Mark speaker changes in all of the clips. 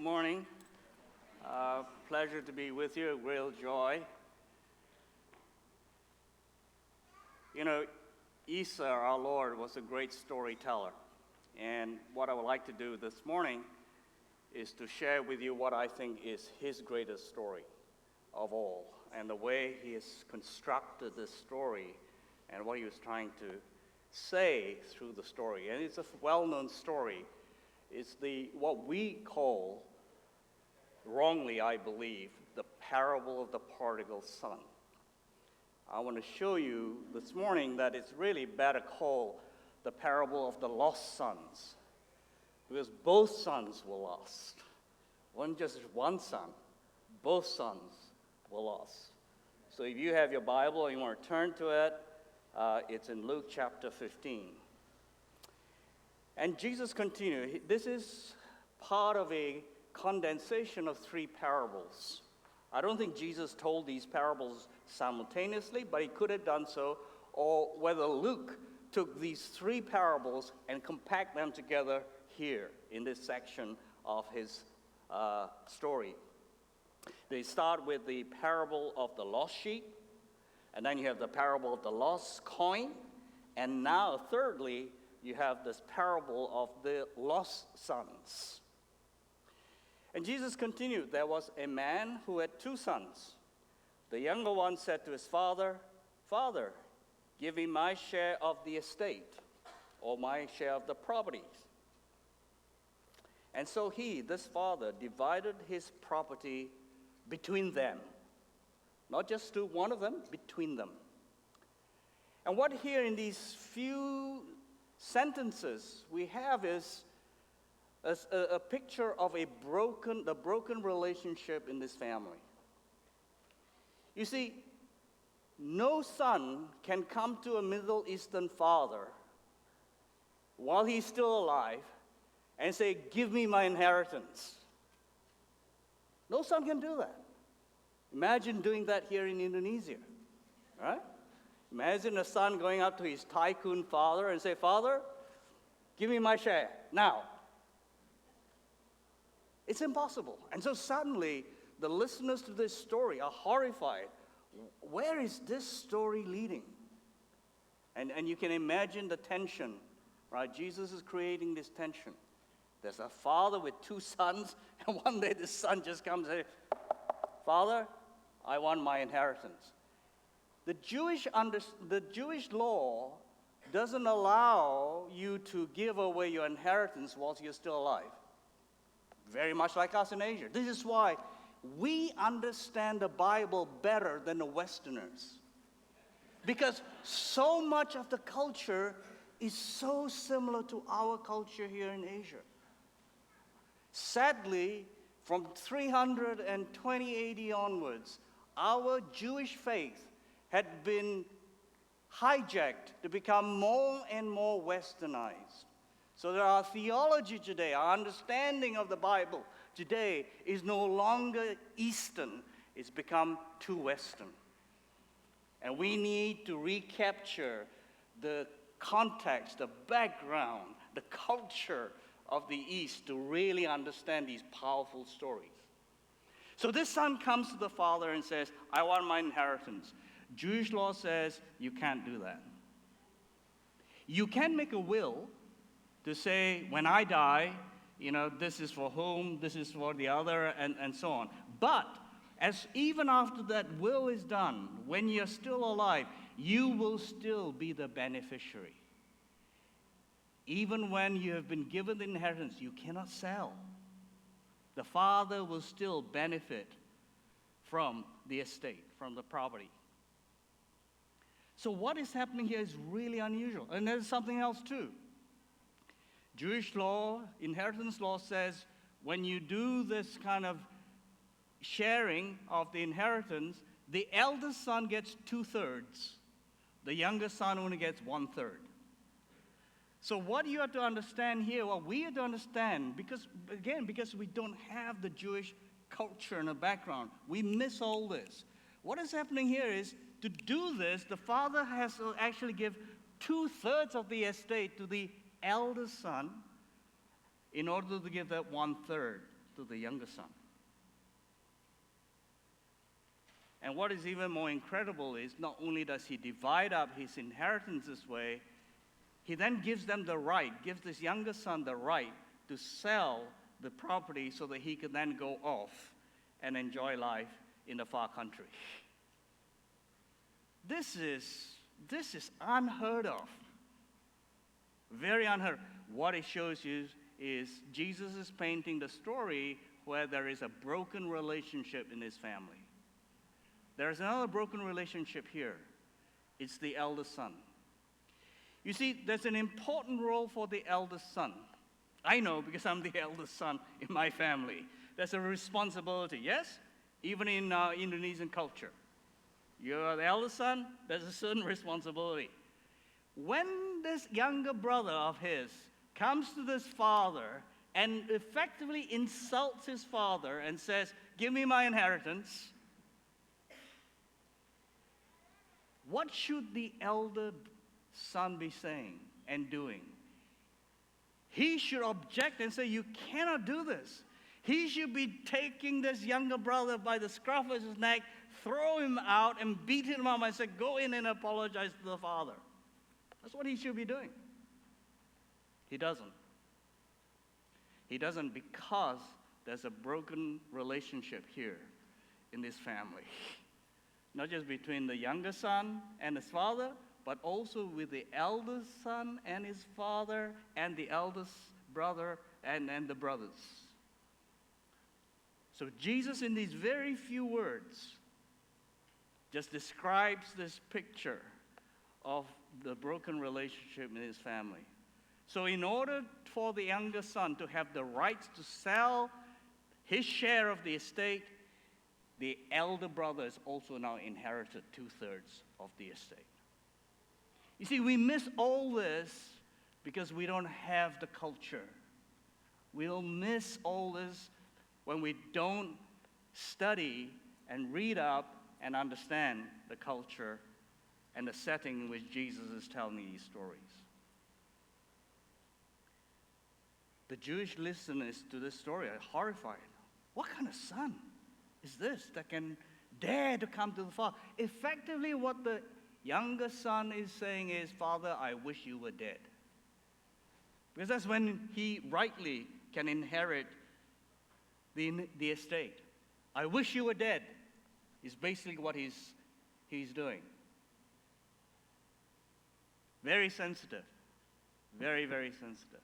Speaker 1: morning. Pleasure to be with you, real joy. You know, Isa, our Lord, was a great storyteller. And what I would like to do this morning is to share with you what I think is his greatest story of all, and the way he has constructed this story and what he was trying to say through the story. And it's a well-known story. It's what we call, wrongly I believe, the parable of the prodigal son. I want to show you this morning that it's really better called the parable of the lost sons, because both sons were lost. Wasn't just one son, both sons were lost. So if you have your Bible and you want to turn to it, it's in Luke chapter 15. And Jesus continued. This is part of a condensation of three parables. I don't think Jesus told these parables simultaneously, but he could have done so, or whether Luke took these three parables and compact them together here in this section of his story. They start with the parable of the lost sheep, and then you have the parable of the lost coin, and now thirdly, you have this parable of the lost sons. And Jesus continued, there was a man who had two sons. The younger one said to his father, "Father, give me my share of the estate, or my share of the property." And so this father, divided his property between them. Not just to one of them, between them. And what here in these few sentences we have is a picture of the broken relationship in this family. You see, no son can come to a Middle Eastern father while he's still alive and say, "Give me my inheritance." No son can do that. Imagine doing that here in Indonesia, right? Imagine a son going up to his tycoon father and say, "Father, give me my share now." It's impossible. And so suddenly, the listeners to this story are horrified. Where is this story leading? And you can imagine the tension, right? Jesus is creating this tension. There's a father with two sons, and one day the son just comes and says, "Father, I want my inheritance." The Jewish law doesn't allow you to give away your inheritance whilst you're still alive. Very much like us in Asia. This is why we understand the Bible better than the Westerners. Because so much of the culture is so similar to our culture here in Asia. Sadly, from 320 AD onwards, our Jewish faith had been hijacked to become more and more westernized. So that our theology today, our understanding of the Bible today is no longer Eastern. It's become too Western. And we need to recapture the context, the background, the culture of the East to really understand these powerful stories. So this son comes to the father and says, "I want my inheritance." Jewish law says you can't do that. You can make a will to say, when I die, this is for whom, this is for the other, and so on. But even after that will is done, when you're still alive, you will still be the beneficiary. Even when you have been given the inheritance, you cannot sell. The father will still benefit from the estate, from the property. So what is happening here is really unusual. And there's something else too. Jewish law, inheritance law says when you do this kind of sharing of the inheritance, the eldest son gets 2/3. The youngest son only gets 1/3. So what you have to understand here, what we have to understand, because we don't have the Jewish culture and the background, we miss all this. What is happening here is, to do this, the father has to actually give 2/3 of the estate to the eldest son in order to give that 1/3 to the younger son. And what is even more incredible is not only does he divide up his inheritance this way, he then gives them the right, gives this younger son the right to sell the property so that he can then go off and enjoy life in the far country. This is unheard of. Very unheard of. What it shows you is Jesus is painting the story where there is a broken relationship in his family. There's another broken relationship here. It's the eldest son. You see, there's an important role for the eldest son. I know because I'm the eldest son in my family. There's a responsibility, yes? Even in Indonesian culture. You're the eldest son, there's a certain responsibility. When this younger brother of his comes to this father and effectively insults his father and says, "Give me my inheritance," what should the elder son be saying and doing? He should object and say, "You cannot do this." He should be taking this younger brother by the scruff of his neck, throw him out, and beat him up and say, "Go in and apologize to the father." That's what he should be doing. He doesn't. He doesn't because there's a broken relationship here in this family. Not just between the younger son and his father, but also with the eldest son and his father, and the eldest brother and the brothers. So Jesus, in these very few words, just describes this picture of the broken relationship in his family. So in order for the younger son to have the rights to sell his share of the estate, the elder brother has also now inherited 2/3 of the estate. You see, we miss all this because we don't have the culture. We'll miss all this when we don't study and read up and understand the culture and the setting in which Jesus is telling these stories. The Jewish listeners to this story are horrified. What kind of son is this that can dare to come to the father? Effectively, what the younger son is saying is, "Father, I wish you were dead." Because that's when he rightly can inherit the estate. "I wish you were dead," is basically what he's doing. Very sensitive. Very, very sensitive.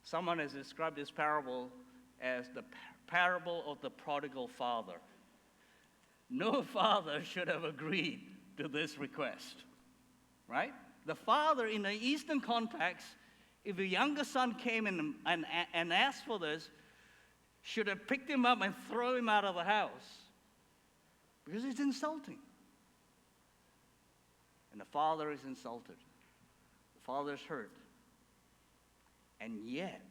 Speaker 1: Someone has described this parable as the parable of the prodigal father. No father should have agreed to this request, right? The father, in the Eastern context, if the younger son came in and asked for this, should have picked him up and thrown him out of the house because it's insulting. And the father is insulted. The father is hurt. And yet,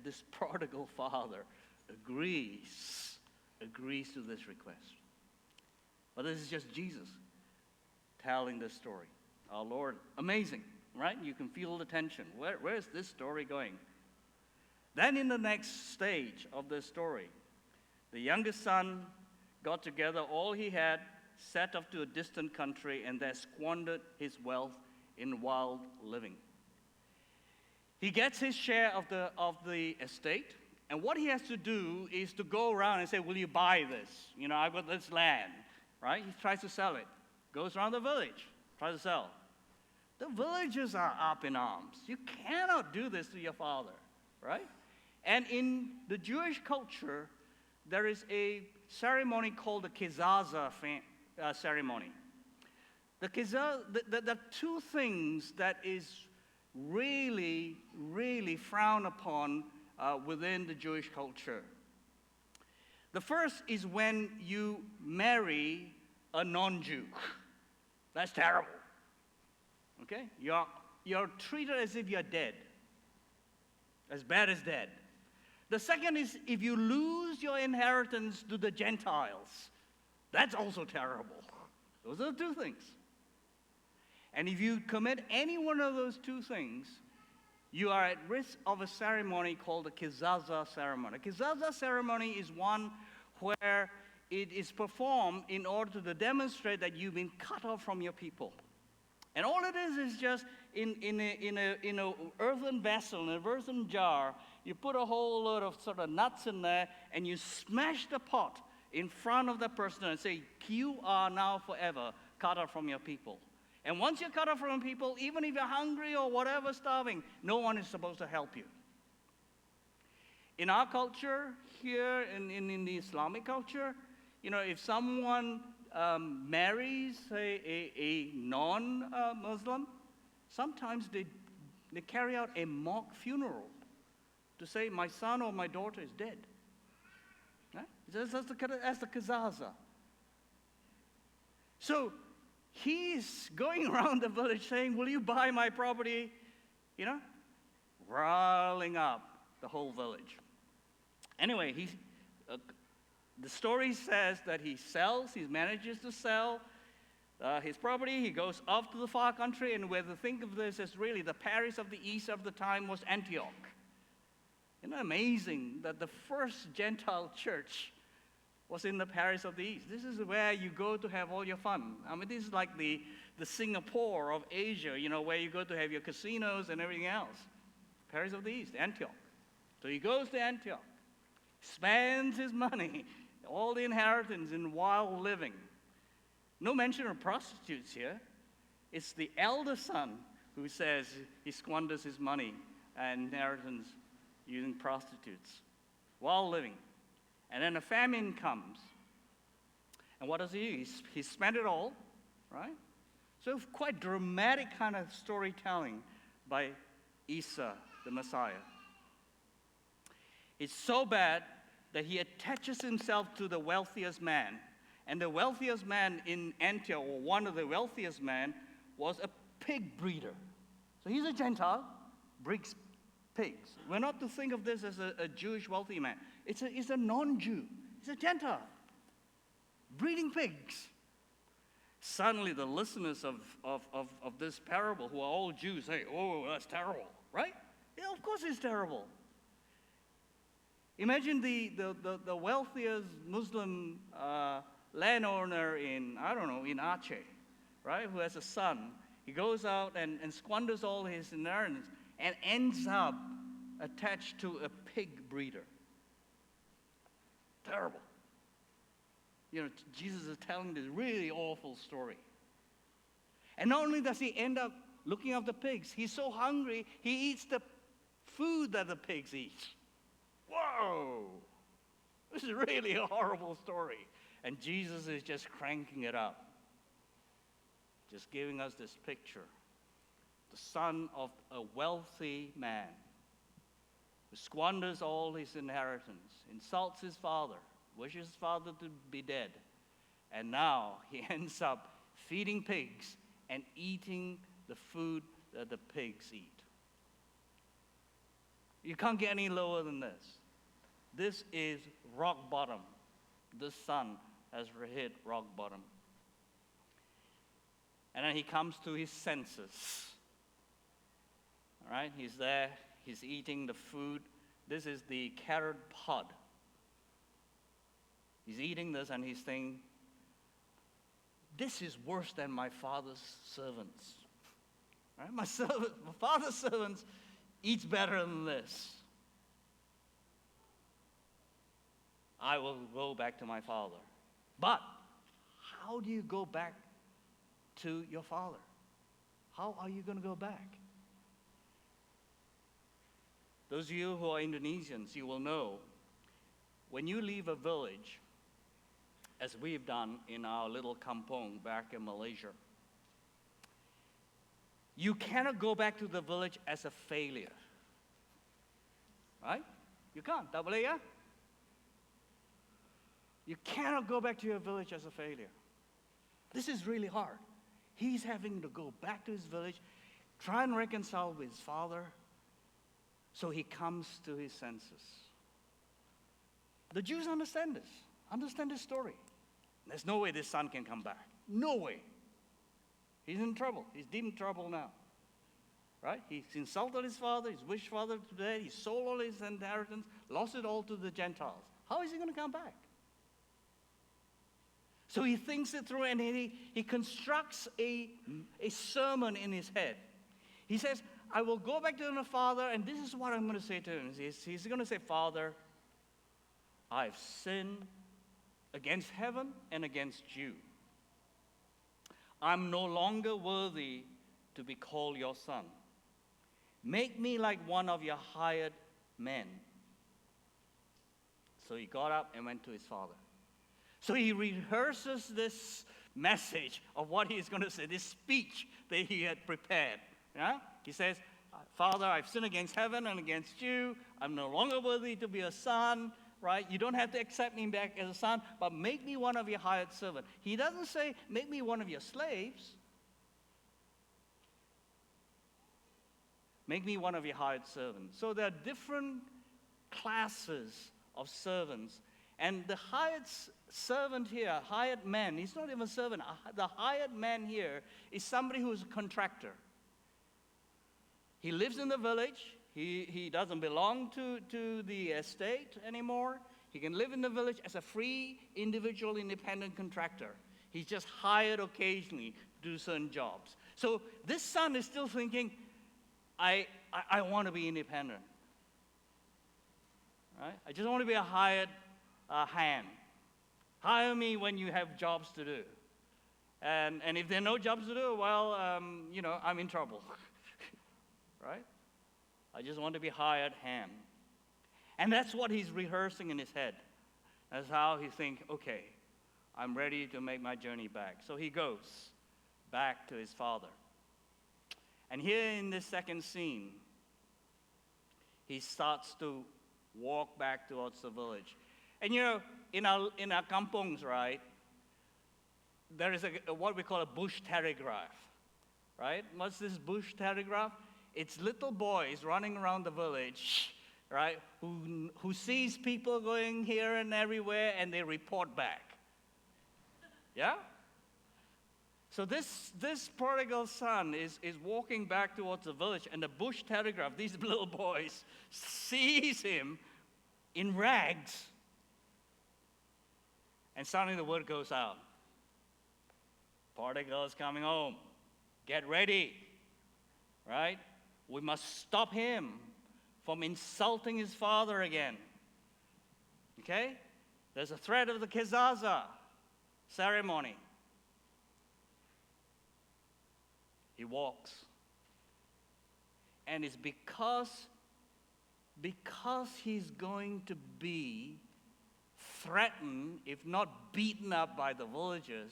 Speaker 1: this prodigal father agrees to this request. But this is just Jesus telling this story. Our Lord, amazing, right? You can feel the tension. Where's this story going? Then in the next stage of the story, the youngest son got together all he had, set off to a distant country, and there squandered his wealth in wild living. He gets his share of the estate, and what he has to do is to go around and say, "Will you buy this? You know, I've got this land," right? He tries to sell it. Goes around the village, tries to sell. The villagers are up in arms. You cannot do this to your father, right? And in the Jewish culture, there is a ceremony called the Kizazza Ceremony. The two things that is really, really frowned upon within the Jewish culture. The first is when you marry a non-Jew. That's terrible. Okay? You're treated as if you're dead. As bad as dead. The second is if you lose your inheritance to the Gentiles. That's also terrible. Those are the two things. And if you commit any one of those two things, you are at risk of a ceremony called the Kizazza Ceremony. Kizazza Ceremony is one where it is performed in order to demonstrate that you've been cut off from your people. And all it is just in a earthen vessel, in an earthen jar, you put a whole lot of sort of nuts in there, and you smash the pot in front of the person and say, you are now forever cut off from your people. And once you're cut off from people, even if you're hungry or whatever, starving, no one is supposed to help you. In our culture, here in the Islamic culture, if someone marries a non-Muslim, sometimes they carry out a mock funeral to say, my son or my daughter is dead. Right? That's the Kizazza. So he's going around the village saying, will you buy my property? Riling up the whole village. Anyway, the story says that he manages to sell his property. He goes off to the far country, and where to think of this as really the Paris of the East of the time was Antioch. Isn't it amazing that the first Gentile church was in the Paris of the East? This is where you go to have all your fun. I mean, this is like the Singapore of Asia, where you go to have your casinos and everything else. Paris of the East, Antioch. So he goes to Antioch, spends his money, all the inheritance in wild living. No mention of prostitutes here. It's the elder son who says he squanders his money and inheritance using prostitutes, wild living. And then a famine comes. And what does he do? He spent it all, right? So quite dramatic kind of storytelling by Isa, the Messiah. It's so bad that he attaches himself to the wealthiest man. And the wealthiest man in Antioch, or one of the wealthiest men, was a pig breeder. So he's a Gentile, breeds pigs. We're not to think of this as a Jewish wealthy man. It's a non-Jew. It's a Gentile, breeding pigs. Suddenly the listeners of this parable, who are all Jews, say, oh, that's terrible, right? Yeah, of course it's terrible. Imagine the wealthiest Muslim landowner in Aceh, right, who has a son. He goes out and squanders all his inheritance and ends up attached to a pig breeder. Terrible. Jesus is telling this really awful story. And not only does he end up looking after pigs, he's so hungry, he eats the food that the pigs eat. Whoa! This is really a horrible story. And Jesus is just cranking it up, just giving us this picture. The son of a wealthy man who squanders all his inheritance, insults his father, wishes his father to be dead, and now he ends up feeding pigs and eating the food that the pigs eat. You can't get any lower than this. This is rock bottom. This son has hit rock bottom. And then he comes to his senses. All right, he's there, he's eating the food. This is the carrot pod. He's eating this and he's thinking, this is worse than my father's servants. Right? My father's servants eats better than this. I will go back to my father. But how do you go back to your father? How are you going to go back? Those of you who are Indonesians, you will know, when you leave a village, as we've done in our little kampong back in Malaysia, you cannot go back to the village as a failure. Right? You can't. Tak boleh ya? You cannot go back to your village as a failure. This is really hard. He's having to go back to his village, try and reconcile with his father, so he comes to his senses. The Jews understand this story. There's no way this son can come back. No way. He's in trouble. He's deep in trouble now. right? He's insulted his father, he's wished father to death, he sold all his inheritance, lost it all to the Gentiles. How is he going to come back? So he thinks it through, and he constructs a sermon in his head. He says, I will go back to the Father, and this is what I'm going to say to him. He's going to say, Father, I've sinned against heaven and against you. I'm no longer worthy to be called your son. Make me like one of your hired men. So he got up and went to his father. So he rehearses this message of what he's going to say, this speech that he had prepared. Yeah? He says, Father, I've sinned against heaven and against you. I'm no longer worthy to be a son, right? You don't have to accept me back as a son, but make me one of your hired servants. He doesn't say, make me one of your slaves. Make me one of your hired servants. So there are different classes of servants. And the hired servant here, hired man, he's not even a servant. The hired man here is somebody who is a contractor. He lives in the village. He doesn't belong to the estate anymore. He can live in the village as a free, individual, independent contractor. He's just hired occasionally to do certain jobs. So this son is still thinking, I want to be independent. Right? I just want to be a hired hand. Hire me when you have jobs to do. And if there are no jobs to do, well, I'm in trouble. Right? I just want to be hired hand. And that's what he's rehearsing in his head. That's how he thinks, okay, I'm ready to make my journey back. So he goes back to his father. And here in this second scene, he starts to walk back towards the village. And in our kampungs, right, there is what we call a bush telegraph, right? What's this bush telegraph? It's little boys running around the village, right, who sees people going here and everywhere, and they report back. Yeah? So this prodigal son is walking back towards the village, and the bush telegraph, these little boys, sees him in rags. And suddenly the word goes out. Prodigal is coming home. Get ready. Right? We must stop him from insulting his father again. Okay? There's a threat of the Kizazza Ceremony. He walks. And it's because he's going to be threatened, if not beaten up by the villagers,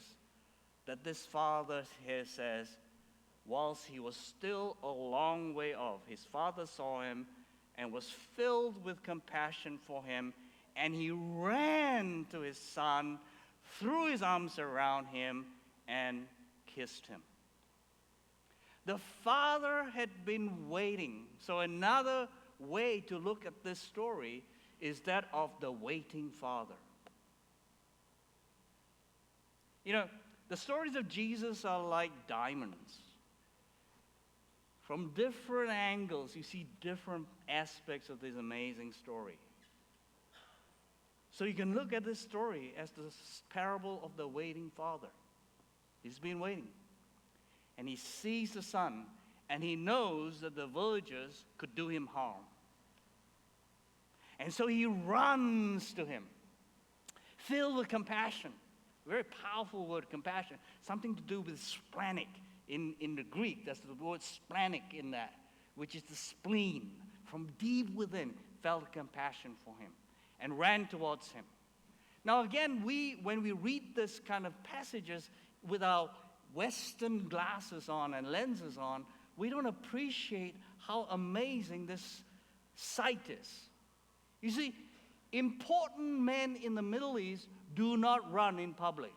Speaker 1: that this father here says, whilst he was still a long way off, his father saw him and was filled with compassion for him, and he ran to his son, threw his arms around him, and kissed him. The father had been waiting. So another way to look at this story is that of the waiting father. The stories of Jesus are like diamonds. From different angles, you see different aspects of this amazing story. So you can look at this story as the parable of the waiting father. He's been waiting. And he sees the son, and he knows that the villagers could do him harm. And so he runs to him, filled with compassion. Very powerful word, compassion. Something to do with splenic. In the Greek, that's the word splenic in that, which is the spleen. From deep within, felt compassion for him and ran towards him. Now again, when we read this kind of passages with our Western glasses on and lenses on, we don't appreciate how amazing this sight is. You see, important men in the Middle East do not run in public.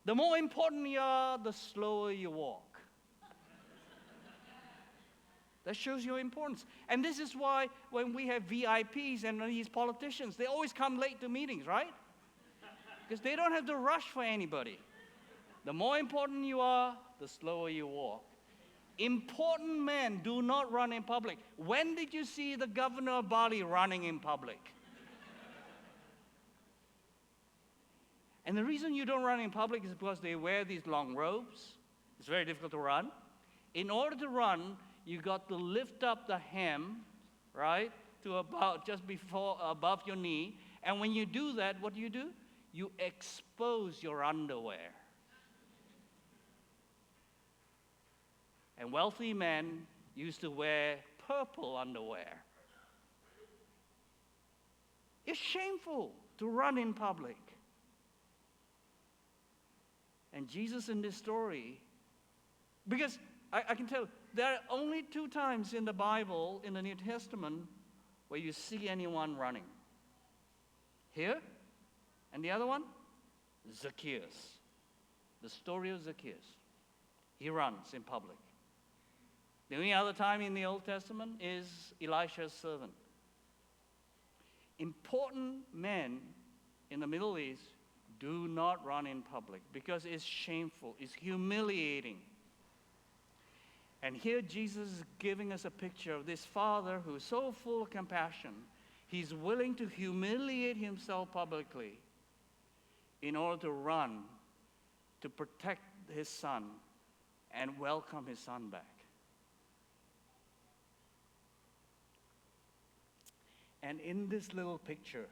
Speaker 1: The more important you are, the slower you walk. That shows your importance. And this is why when we have VIPs and these politicians, they always come late to meetings, right? Because they don't have to rush for anybody. The more important you are, the slower you walk. Important men do not run in public. When did you see the governor of Bali running in public? And the reason you don't run in public is because they wear these long robes. It's very difficult to run. In order to run, you got to lift up the hem, right, to about just before above your knee. And when you do that, what do? You expose your underwear. And wealthy men used to wear purple underwear. It's shameful to run in public. And Jesus in this story, because I can tell, there are only 2 times in the Bible, in the New Testament, where you see anyone running. Here, and the other one, Zacchaeus. The story of Zacchaeus. He runs in public. The only other time in the Old Testament is Elisha's servant. Important men in the Middle East do not run in public because it's shameful, it's humiliating. And here Jesus is giving us a picture of this father who is so full of compassion, he's willing to humiliate himself publicly in order to run, to protect his son and welcome his son back. And in this little picture,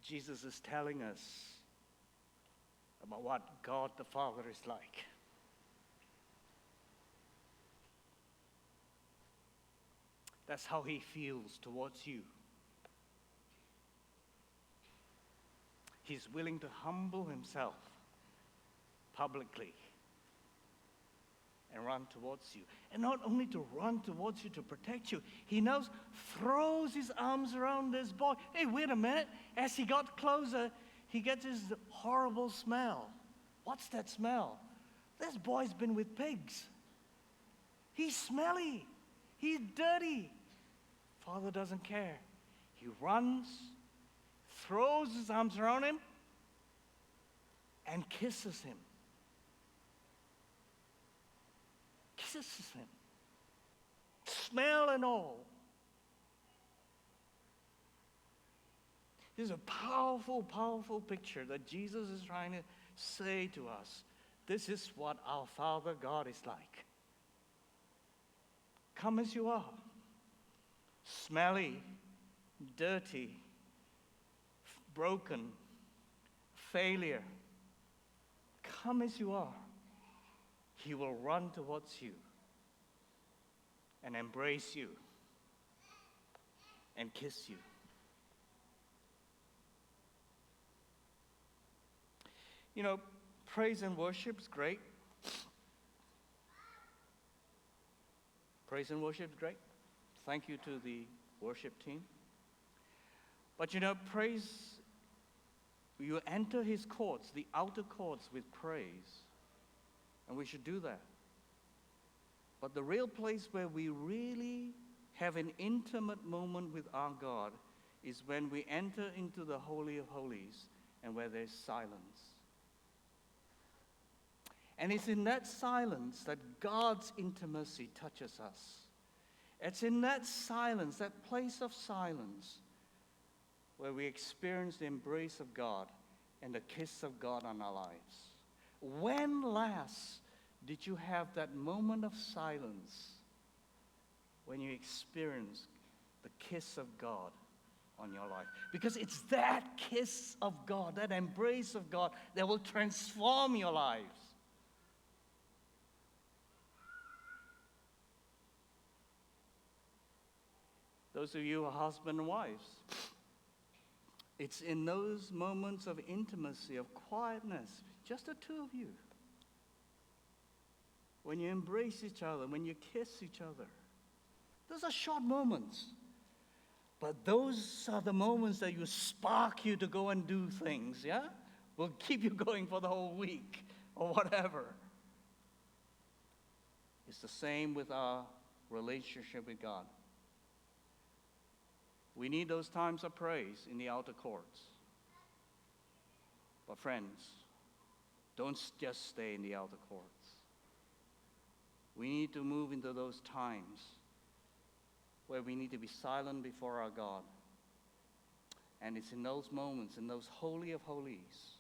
Speaker 1: Jesus is telling us about what God the Father is like. That's how he feels towards you. He's willing to humble himself publicly and run towards you. And not only to run towards you to protect you, he now throws his arms around this boy. Hey, wait a minute. As he got closer, he gets this horrible smell. What's that smell? This boy's been with pigs. He's smelly. He's dirty. Father doesn't care. He runs, throws his arms around him, and kisses him. Kisses him. Smell and all. This is a powerful, powerful picture that Jesus is trying to say to us. This is what our Father God is like. Come as you are. Smelly, dirty, broken, failure. Come as you are. He will run towards you and embrace you and kiss you. You know, praise and worship is great. Praise and worship is great. Thank you to the worship team. But you know, praise, you enter his courts, the outer courts, with praise. And we should do that. But the real place where we really have an intimate moment with our God is when we enter into the Holy of Holies and where there's silence. And it's in that silence that God's intimacy touches us. It's in that silence, that place of silence, where we experience the embrace of God and the kiss of God on our lives. When last did you have that moment of silence when you experienced the kiss of God on your life? Because it's that kiss of God, that embrace of God, that will transform your lives. Those of you who are husband and wives, it's in those moments of intimacy, of quietness, just the two of you, when you embrace each other, when you kiss each other. Those are short moments. But those are the moments that will spark you to go and do things, yeah? Will keep you going for the whole week or whatever. It's the same with our relationship with God. We need those times of praise in the outer courts. But friends, Don't just stay in the outer courts. We need to move into those times where we need to be silent before our God. And it's in those moments, in those holy of holies,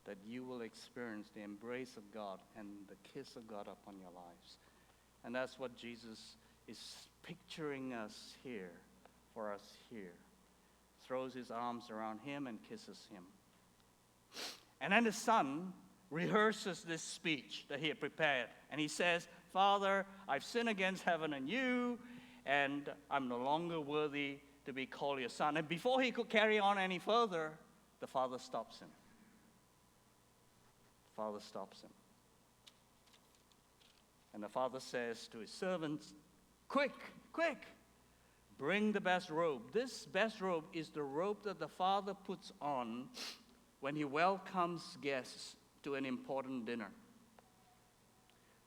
Speaker 1: that you will experience the embrace of God and the kiss of God upon your lives. And that's what Jesus is picturing us here, for us here. Throws his arms around him and kisses him. And then the son rehearses this speech that he had prepared. And he says, Father, I've sinned against heaven and you, and I'm no longer worthy to be called your son. And before he could carry on any further, the father stops him. The father stops him. And the father says to his servants, quick, quick, bring the best robe. This best robe is the robe that the father puts on when he welcomes guests to an important dinner.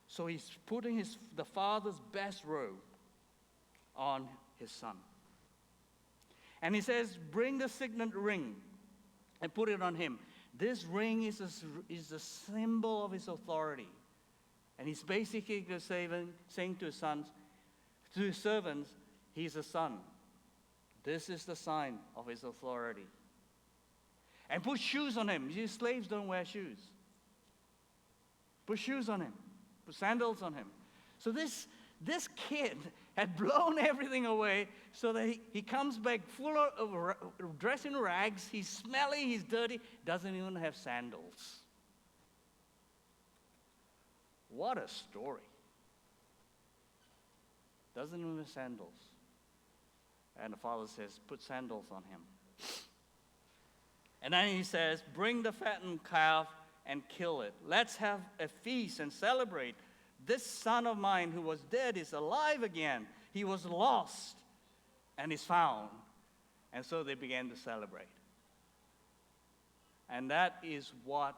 Speaker 1: So he's putting the father's best robe on his son. And he says, bring the signet ring and put it on him. This ring is a symbol of his authority. And he's basically saying to his sons, to his servants, he's a son. This is the sign of his authority. And put shoes on him. You slaves don't wear shoes. Put shoes on him. Put sandals on him. So this kid had blown everything away so that he comes back full of dressed in rags. He's smelly, he's dirty, doesn't even have sandals. What a story. Doesn't even have sandals. And the father says, put sandals on him. And then he says, bring the fattened calf and kill it. Let's have a feast and celebrate. This son of mine who was dead is alive again. He was lost and is found. And so they began to celebrate. And that is what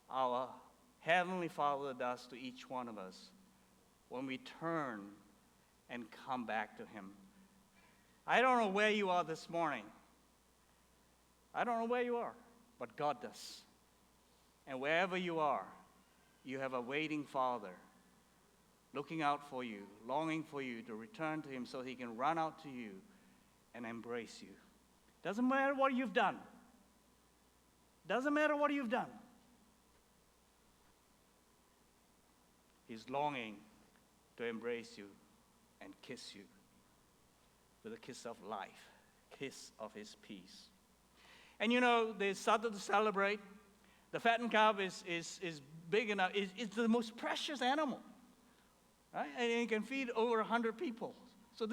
Speaker 1: our Heavenly Father does to each one of us when we turn and come back to him. I don't know where you are this morning. I don't know where you are, but God does. And wherever you are, you have a waiting Father looking out for you, longing for you to return to him so he can run out to you and embrace you. Doesn't matter what you've done. Doesn't matter what you've done. He's longing to embrace you and kiss you with a kiss of life, kiss of his peace. And you know, they started to celebrate. The fattened calf is big enough. It's the most precious animal. Right? And it can feed over 100 people. So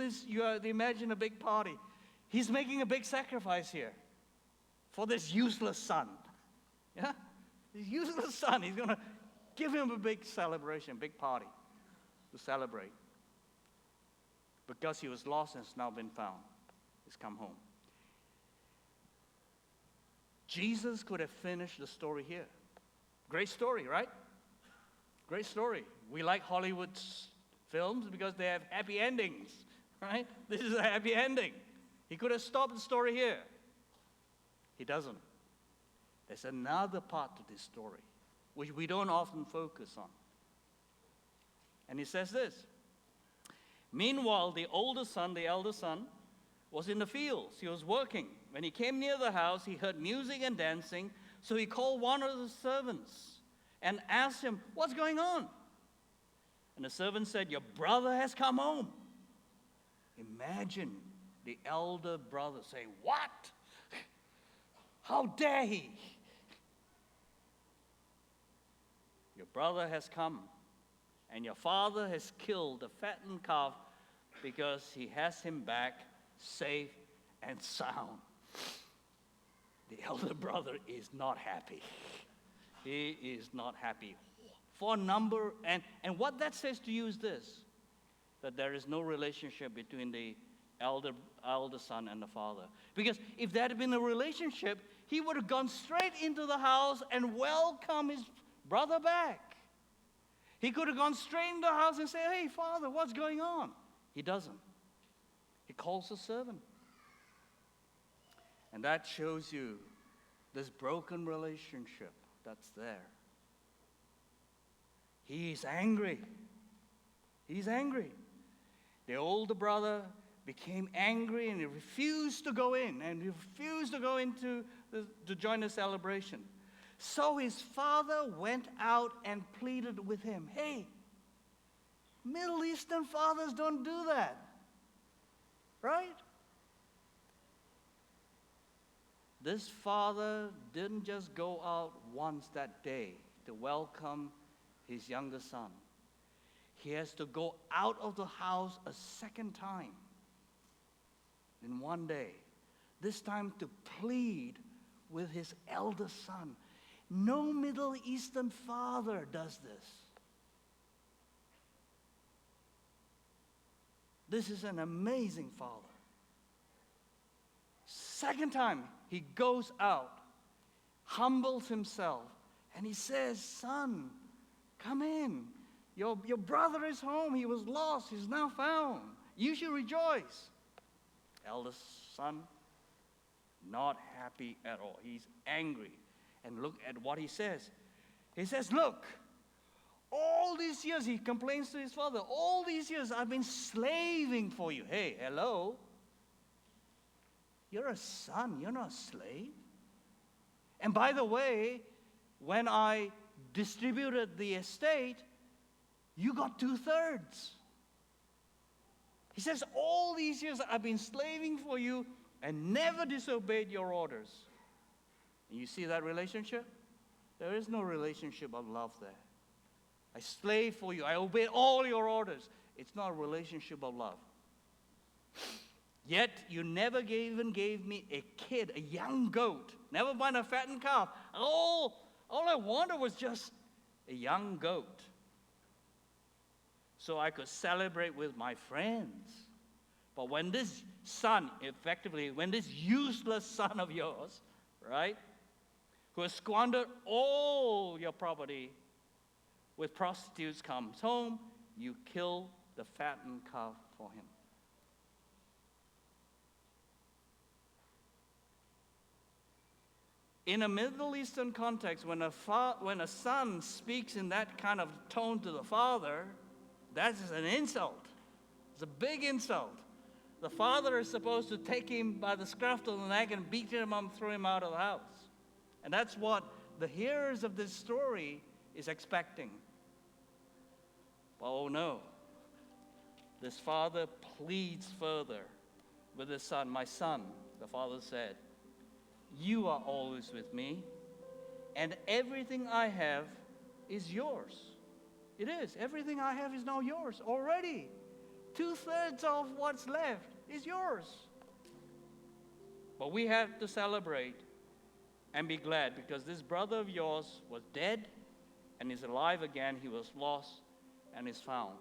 Speaker 1: imagine a big party. He's making a big sacrifice here for this useless son. Yeah? This useless son. He's going to give him a big celebration, big party to celebrate. Because he was lost and has now been found. He's come home. Jesus could have finished the story here. Great story, right? Great story. We like Hollywood's films because they have happy endings, right? This is a happy ending. He could have stopped the story here. He doesn't. There's another part to this story, which we don't often focus on. And he says this. Meanwhile, the older son, the elder son, was in the fields. He was working. When he came near the house, he heard music and dancing. So he called one of the servants and asked him, what's going on? And the servant said, your brother has come home. Imagine the elder brother saying, what? How dare he? Your brother has come, and your father has killed the fattened calf because he has him back safe and sound. The elder brother is not happy. He is not happy. For a number, and what that says to you is this, that there is no relationship between the elder son and the father. Because if there had been a relationship, he would have gone straight into the house and welcomed his brother back. He could have gone straight into the house and said, hey, father, what's going on? He doesn't. He calls the servant. And that shows you this broken relationship that's there. He is angry. He's angry. The older brother became angry and he refused to go in, and he refused to go into to join the celebration. So his father went out and pleaded with him. Hey, Middle Eastern fathers don't do that, right? This father didn't just go out once that day to welcome his younger son. He has to go out of the house a second time in one day, this time to plead with his elder son. No Middle Eastern father does this. This is an amazing father. Second time, he goes out, humbles himself, and he says, son, come in. Your brother is home. He was lost. He's now found. You should rejoice. Eldest son, not happy at all. He's angry. And look at what he says. He says, look, all these years, he complains to his father, all these years I've been slaving for you. Hey, hello? You're a son, you're not a slave. And by the way, when I distributed the estate, you got 2/3. He says, all these years I've been slaving for you and never disobeyed your orders. And you see that relationship? There is no relationship of love there. I slaved for you. I obeyed all your orders. It's not a relationship of love. Yet you never even gave me a kid, a young goat. Never mind a fattened calf. All I wanted was just a young goat, so I could celebrate with my friends. But when this son, effectively, when this useless son of yours, right, who has squandered all your property with prostitutes, comes home, you kill the fattened calf for him. In a Middle Eastern context, when a son speaks in that kind of tone to the father, that is an insult. It's a big insult. The father is supposed to take him by the scruff of the neck and beat him up and throw him out of the house. And that's what the hearers of this story is expecting. But oh no, this father pleads further with his son. My son, the father said, you are always with me, and everything I have is yours. It is. Everything I have is now yours already. 2/3 of what's left is yours. But we have to celebrate and be glad, because this brother of yours was dead and is alive again. He was lost and is found.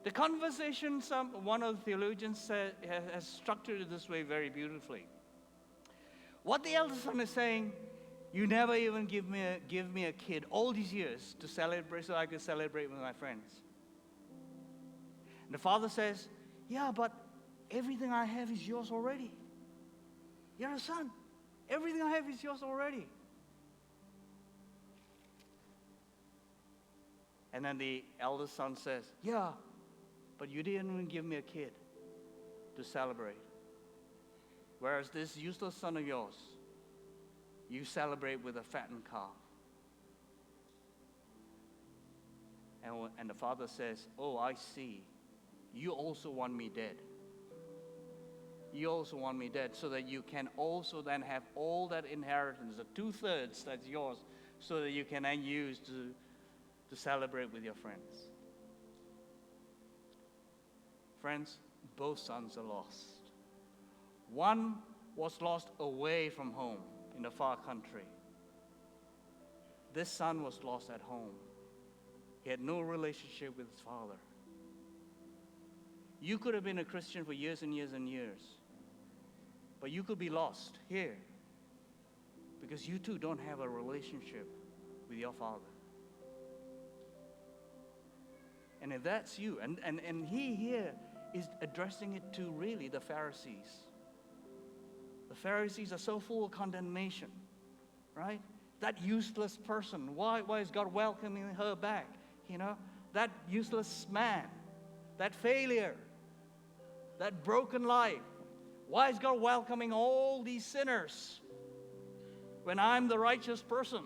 Speaker 1: The conversation, one of the theologians said, has structured it this way very beautifully. What the elder son is saying, you never even give me a kid all these years to celebrate, so I could celebrate with my friends. And the father says, yeah, but everything I have is yours already. You're a son. Everything I have is yours already. And then the eldest son says, yeah, but you didn't even give me a kid to celebrate. Whereas this useless son of yours, you celebrate with a fattened calf. And the father says, oh, I see. You also want me dead. You also want me dead, so that you can also then have all that inheritance, the 2/3 that's yours, so that you can then use to celebrate with your friends. Friends, both sons are lost. One was lost away from home in a far country. This son was lost at home. He had no relationship with his father. You could have been a Christian for years and years and years, but you could be lost here because you too don't have a relationship with your father. And if that's you, and he here is addressing it to really the Pharisees. The Pharisees are so full of condemnation, right? that useless person. Why is God welcoming her back? You know, that useless man, that failure, that broken life. Why is God welcoming all these sinners when I'm the righteous person?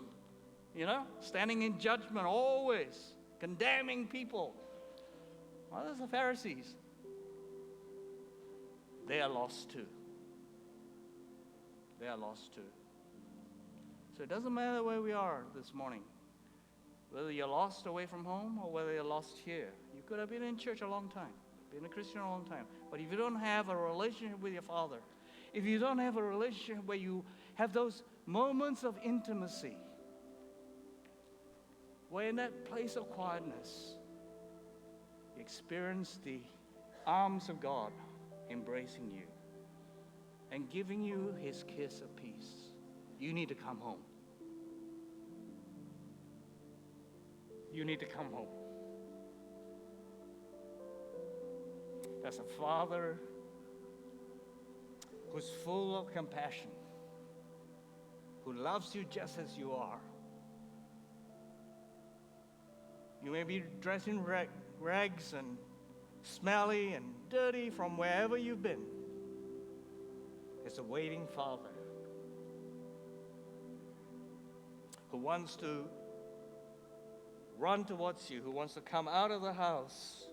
Speaker 1: You know, standing in judgment always, condemning people. Well, there's the Pharisees. They are lost too. They are lost too. So it doesn't matter where we are this morning, whether you're lost away from home or whether you're lost here. You could have been in church a long time, been a Christian a long time. But if you don't have a relationship with your Father, if you don't have a relationship where you have those moments of intimacy, where in that place of quietness, you experience the arms of God embracing you and giving you His kiss of peace, you need to come home. You need to come home. There's a Father who's full of compassion, who loves you just as you are. You may be dressed in rags and smelly and dirty from wherever you've been. There's a waiting Father who wants to run towards you, who wants to come out of the house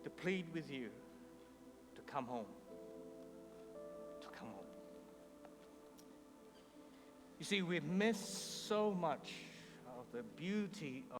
Speaker 1: to plead with you to come home. To come home. You see, we've missed so much of the beauty of